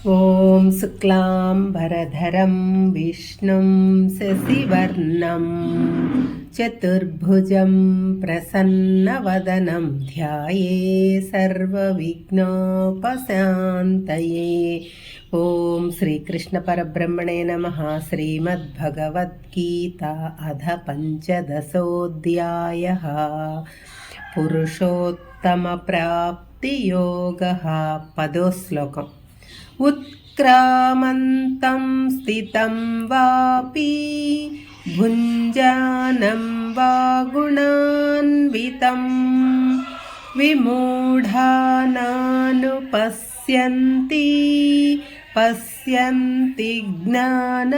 ॐ शुक्लाम्बरधरं विष्णुं शशिवर्णं चतुर्भुजं प्रसन्नवदनं ध्याये सर्वविघ्नोपशान्तये। ॐ श्रीकृष्णपरब्रह्मणे नमः। श्रीमद्भगवद्गीता अध पञ्चदशोऽध्यायः। पुरुषोत्तमप्राप्तियोगः। पदो श्लोकम्। उत्क्रामन्तं स्थितं वापि भुञ्जानं वा गुणान्वितं विमूढानानुपश्यन्ति पश्यन्ति జ్ఞానచక్షుషః।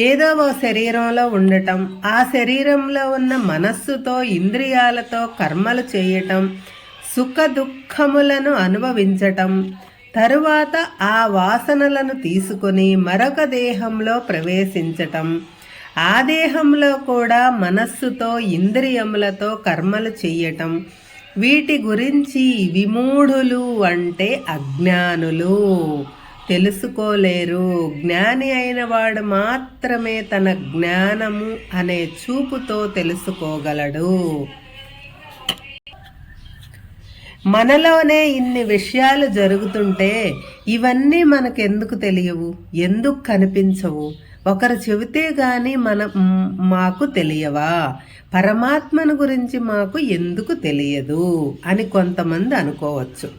ఏదో ఓ శరీరంలో ఉండటం, ఆ శరీరంలో ఉన్న మనస్సుతో ఇంద్రియాలతో కర్మలు చేయటం, సుఖ దుఃఖములను అనుభవించటం, తరువాత ఆ వాసనలను తీసుకొని మరొక దేహంలో ప్రవేశించటం, ఆ దేహంలో కూడా మనస్సుతో ఇంద్రియములతో కర్మలు చెయ్యటం, వీటి గురించి విమూఢులు అంటే అజ్ఞానులు తెలుసుకోలేరు. జ్ఞాని అయిన వాడు మాత్రమే తన జ్ఞానము అనే చూపుతో తెలుసుకోగలడు. మనలోనే ఇన్ని విషయాలు జరుగుతుంటే ఇవన్నీ మనకెందుకు తెలియవు, ఎందుకు కనిపించవు? ఒకరు చెబితే గాని మాకు తెలియవా? పరమాత్మను గురించి మాకు ఎందుకు తెలియదు అని కొంతమంది అనుకోవచ్చు.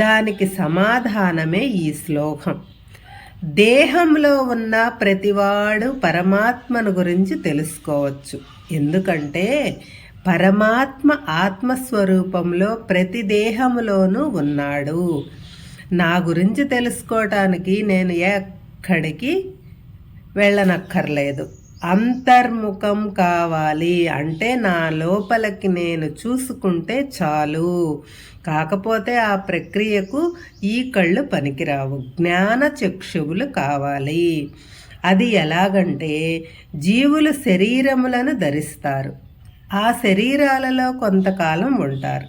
దానికి సమాధానమే ఈ శ్లోకం. దేహంలో ఉన్న ప్రతివాడు పరమాత్మను గురించి తెలుసుకోవచ్చు. ఎందుకంటే పరమాత్మ ఆత్మస్వరూపంలో ప్రతి దేహములోనూ ఉన్నాడు. నా గురించి తెలుసుకోవటానికి నేను ఎక్కడికి వెళ్ళనక్కర్లేదు. అంతర్ముఖం కావాలి అంటే నా లోపలికి నేను చూసుకుంటే చాలు. కాకపోతే ఆ ప్రక్రియకు ఈ కళ్ళు పనికిరావు, జ్ఞాన చక్షువులు కావాలి. అది ఎలాగంటే జీవులు శరీరములను ధరిస్తారు, ఆ శరీరాలలో కొంతకాలం ఉంటారు,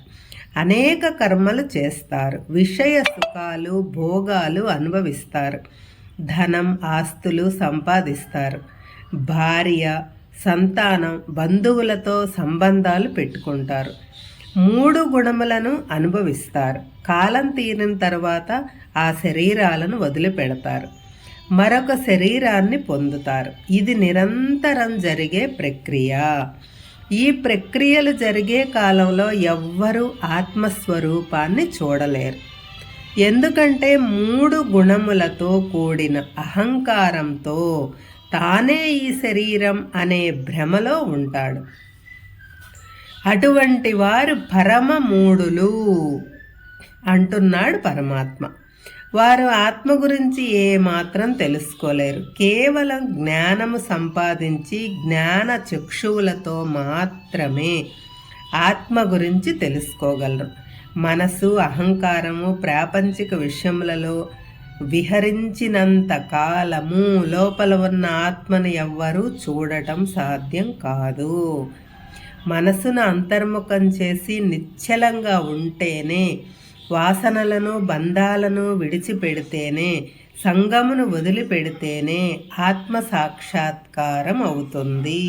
అనేక కర్మలు చేస్తారు, విషయ సుఖాలు భోగాలు అనుభవిస్తారు, ధనం ఆస్తులు సంపాదిస్తారు, భార్య సంతానం బంధువులతో సంబంధాలు పెట్టుకుంటారు, 3 గుణములను అనుభవిస్తారు. కాలం తీరిన తర్వాత ఆ శరీరాలను వదిలిపెడతారు, మరొక శరీరాన్ని పొందుతారు. ఇది నిరంతరం జరిగే ప్రక్రియ. ఈ ప్రక్రియలు జరిగే కాలంలో ఎవ్వరూ ఆత్మస్వరూపాన్ని చూడలేరు. ఎందుకంటే 3 గుణములతో కూడిన అహంకారంతో తానే ఈ శరీరం అనే భ్రమలో ఉంటాడు. అటువంటి వారు పరమమూఢులు అంటున్నాడు పరమాత్మ. వారు ఆత్మ గురించి ఏమాత్రం తెలుసుకోలేరు. కేవలం జ్ఞానము సంపాదించి జ్ఞాన చక్షువులతో మాత్రమే ఆత్మ గురించి తెలుసుకోగలరు. మనసు అహంకారము ప్రాపంచిక విషయములలో విహరించినంత కాలము లోపల ఉన్న ఆత్మను ఎవ్వరూ చూడటం సాధ్యం కాదు. మనసును అంతర్ముఖం చేసి నిశ్చలంగా ఉంటేనే, వాసనలను బంధాలను విడిచిపెడితేనే, సంగమును వదిలిపెడితేనే ఆత్మ సాక్షాత్కారం అవుతుంది.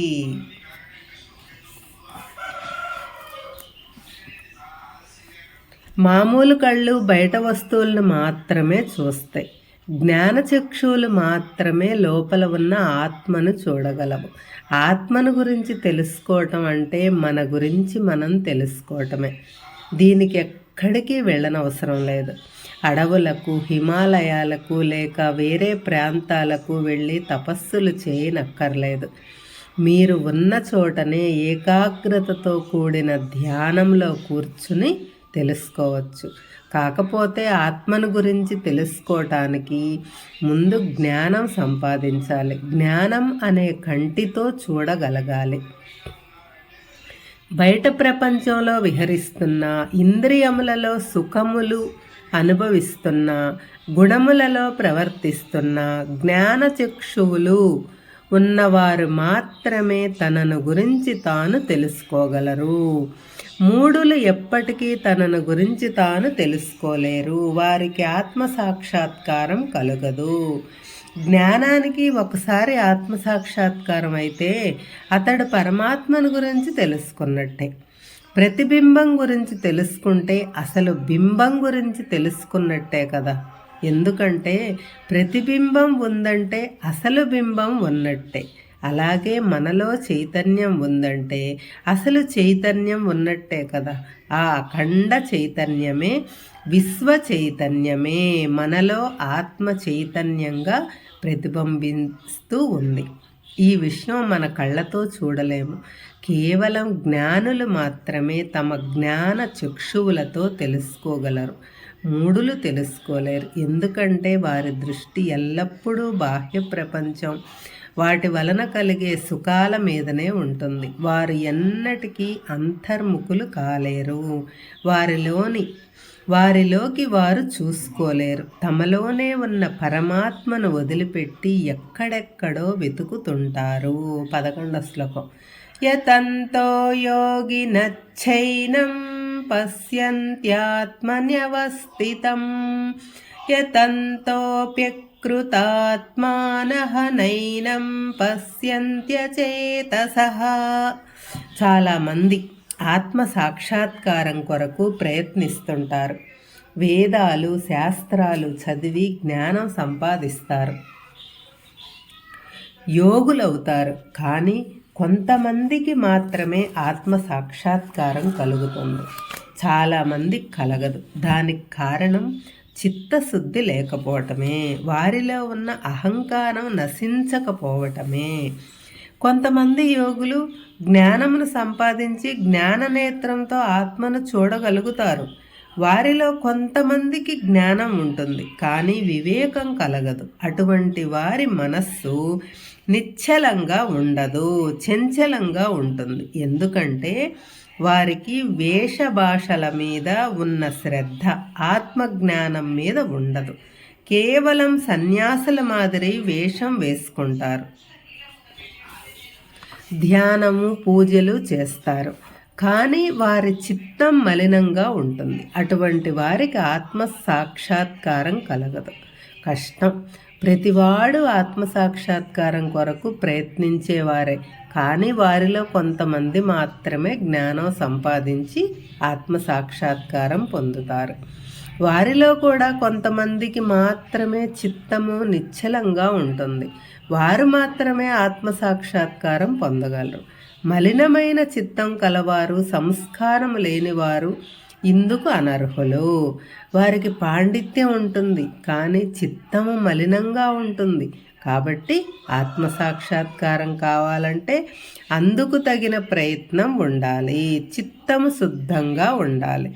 మామూలు కళ్ళు బయట వస్తువులను మాత్రమే చూస్తాయి. జ్ఞానచక్షువులు మాత్రమే లోపల ఉన్న ఆత్మను చూడగలవు. ఆత్మను గురించి తెలుసుకోవటం అంటే మన గురించి మనం తెలుసుకోవటమే. దీనికి ఎక్కడికి వెళ్ళనవసరం లేదు. అడవులకు, హిమాలయాలకు లేక వేరే ప్రాంతాలకు వెళ్ళి తపస్సులు చేయనక్కర్లేదు. మీరు ఉన్న చోటనే ఏకాగ్రతతో కూడిన ధ్యానంలో కూర్చుని తెలుసుకోవచ్చు. కాకపోతే ఆత్మను గురించి తెలుసుకోవటానికి ముందు జ్ఞానం సంపాదించాలి. జ్ఞానం అనే కంటితో చూడగలగాలి. బయట ప్రపంచంలో విహరిస్తున్న, ఇంద్రియములలో సుఖములు అనుభవిస్తున్న, గుణములలో ప్రవర్తిస్తున్న జ్ఞానచక్షువులు ఉన్నవారు మాత్రమే తనను గురించి తాను తెలుసుకోగలరు. మూఢులు ఎప్పటికీ తనను గురించి తాను తెలుసుకోలేరు. వారికి ఆత్మసాక్షాత్కారం కలగదు. జ్ఞానానికి ఒకసారి ఆత్మసాక్షాత్కారం అయితే అతడు పరమాత్మను గురించి తెలుసుకున్నట్టే. ప్రతిబింబం గురించి తెలుసుకుంటే అసలు బింబం గురించి తెలుసుకున్నట్టే కదా. ఎందుకంటే ప్రతిబింబం ఉందంటే అసలు బింబం ఉన్నట్టే. అలాగే మనలో చైతన్యం ఉందంటే అసలు చైతన్యం ఉన్నట్టే కదా. ఆ అఖండ చైతన్యమే, విశ్వ చైతన్యమే మనలో ఆత్మ చైతన్యంగా ప్రతిబింబిస్తూ ఉంది. ఈ విషయం మన కళ్ళతో చూడలేము. కేవలం జ్ఞానులు మాత్రమే తమ జ్ఞాన చక్షువులతో తెలుసుకోగలరు. మూఢులు తెలుసుకోలేరు. ఎందుకంటే వారి దృష్టి ఎల్లప్పుడూ బాహ్య ప్రపంచం, వాటి వలన కలిగే సుఖాల మీదనే ఉంటుంది. వారు ఎన్నటికీ అంతర్ముఖులు కాలేరు. వారిలోకి వారు చూసుకోలేరు. తమలోనే ఉన్న పరమాత్మను వదిలిపెట్టి ఎక్కడెక్కడో వెతుకుతుంటారు. 11వ శ్లోకం. యతంతో యోగినచ్చైనం పశ్యంత్యాత్మన్యవస్థితం యతంతోప్యకృతాత్మానః నైనం పశ్యంత్యచేతసః. చాలామంది ఆత్మ సాక్షాత్కారం కొరకు ప్రయత్నిస్తుంటారు. వేదాలు శాస్త్రాలు చదివి జ్ఞానం సంపాదిస్తారు, యోగులవుతారు. కానీ కొంతమందికి మాత్రమే ఆత్మ సాక్షాత్కారం కలుగుతుంది, చాలామంది కలగదు. దానికి కారణం చిత్తశుద్ధి లేకపోవటమే, వారిలో ఉన్న అహంకారం నశించకపోవటమే. కొంతమంది యోగులు జ్ఞానమును సంపాదించి జ్ఞాననేత్రంతో ఆత్మను చూడగలుగుతారు. వారిలో కొంతమందికి జ్ఞానం ఉంటుంది, కానీ వివేకం కలగదు. అటువంటి వారి మనస్సు నిశ్చలంగా ఉండదు, చంచలంగా ఉంటుంది. ఎందుకంటే వారికి వేషభాషల మీద ఉన్న శ్రద్ధ ఆత్మజ్ఞానం మీద ఉండదు. కేవలం సన్యాసుల మాదిరి వేషం వేసుకుంటారు, ధ్యానము పూజలు చేస్తారు, కానీ వారి చిత్తం మలినంగా ఉంటుంది. అటువంటి వారికి ఆత్మ సాక్షాత్కారం కలగదు, కష్టం. ప్రతివాడు ఆత్మసాక్షాత్కారం కొరకు ప్రయత్నించేవారే, కానీ వారిలో కొంతమంది మాత్రమే జ్ఞానం సంపాదించి ఆత్మసాక్షాత్కారం పొందుతారు. వారిలో కూడా కొంతమందికి మాత్రమే చిత్తము నిశ్చలంగా ఉంటుంది. వారు మాత్రమే ఆత్మసాక్షాత్కారం పొందగలరు. మలినమైన చిత్తం కలవారు, సంస్కారం లేనివారు ఇందుకు అనర్హులు. వారికి పాండిత్యం ఉంటుంది, కానీ చిత్తము మలినంగా ఉంటుంది. కాబట్టి ఆత్మసాక్షాత్కారం కావాలంటే అందుకు తగిన ప్రయత్నం ఉండాలి, చిత్తము శుద్ధంగా ఉండాలి.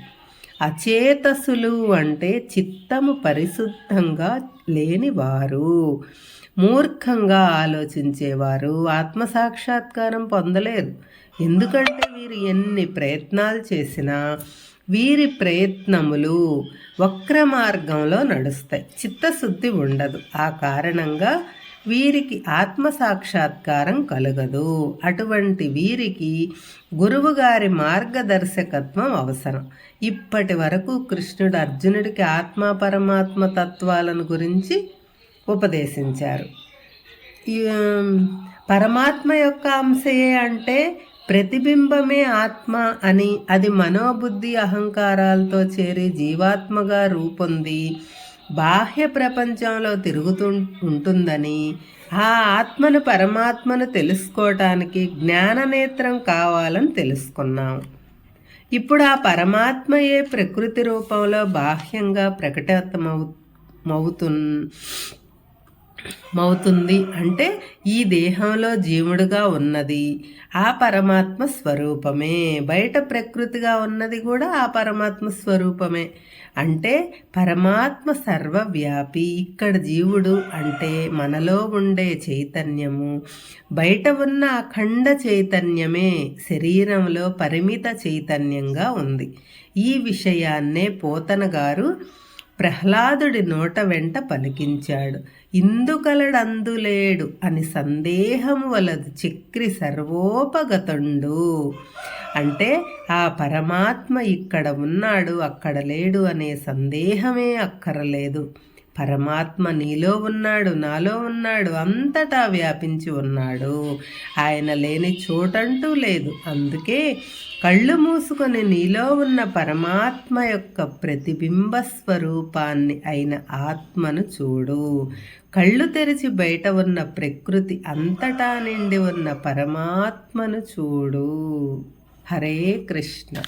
అచేతసులు అంటే చిత్తము పరిశుద్ధంగా లేనివారు, మూర్ఖంగా ఆలోచించేవారు ఆత్మసాక్షాత్కారం పొందలేరు. ఎందుకంటే వీరు ఎన్ని ప్రయత్నాలు చేసినా వీరి ప్రయత్నములు వక్ర మార్గంలో నడుస్తాయి, చిత్తశుద్ధి ఉండదు. ఆ కారణంగా వీరికి ఆత్మసాక్షాత్కారం కలగదు. అటువంటి వీరికి గురువుగారి మార్గదర్శకత్వం అవసరం. ఇప్పటి వరకు కృష్ణుడు అర్జునుడికి ఆత్మ పరమాత్మ తత్వాలను గురించి ఉపదేశించారు. పరమాత్మ యొక్క అంశయే అంటే ప్రతిబింబమే ఆత్మ అని, అది మనోబుద్ధి అహంకారాలతో చేరి జీవాత్మగా రూపొంది బాహ్య ప్రపంచంలో తిరుగుతూ ఉంటుందని, ఆ ఆత్మను పరమాత్మను తెలుసుకోవటానికి జ్ఞాననేత్రం కావాలని తెలుసుకున్నాం. ఇప్పుడు ఆ పరమాత్మయే ప్రకృతి రూపంలో బాహ్యంగా ప్రకటమవుతుంది అంటే ఈ దేహంలో జీవుడుగా ఉన్నది ఆ పరమాత్మ స్వరూపమే, బయట ప్రకృతిగా ఉన్నది కూడా ఆ పరమాత్మ స్వరూపమే. అంటే పరమాత్మ సర్వవ్యాపి. ఇక్కడ జీవుడు అంటే మనలో ఉండే చైతన్యము, బయట ఉన్న అఖండ చైతన్యమే శరీరంలో పరిమిత చైతన్యంగా ఉంది. ఈ విషయాన్నే పోతన గారు ప్రహ్లాదుడి నోట వెంట పలికించాడు. ఇందుకలడందులేడు అని సందేహము వలదు చక్రి సర్వోపగతుండు. అంటే ఆ పరమాత్మ ఇక్కడ ఉన్నాడు, అక్కడ లేడు అనే సందేహమే అక్కరలేదు. పరమాత్మ నీలో ఉన్నాడు, నాలో ఉన్నాడు, అంతటా వ్యాపించి ఉన్నాడు. ఆయన లేని చోటంటూ లేదు. అందుకే కళ్ళు మూసుకొని నీలో ఉన్న పరమాత్మ యొక్క ప్రతిబింబ స్వరూపాన్ని అయిన ఆత్మను చూడు. కళ్ళు తెరిచి బయట ఉన్న ప్రకృతి అంతటా నిండి ఉన్న పరమాత్మను చూడు. హరే కృష్ణ.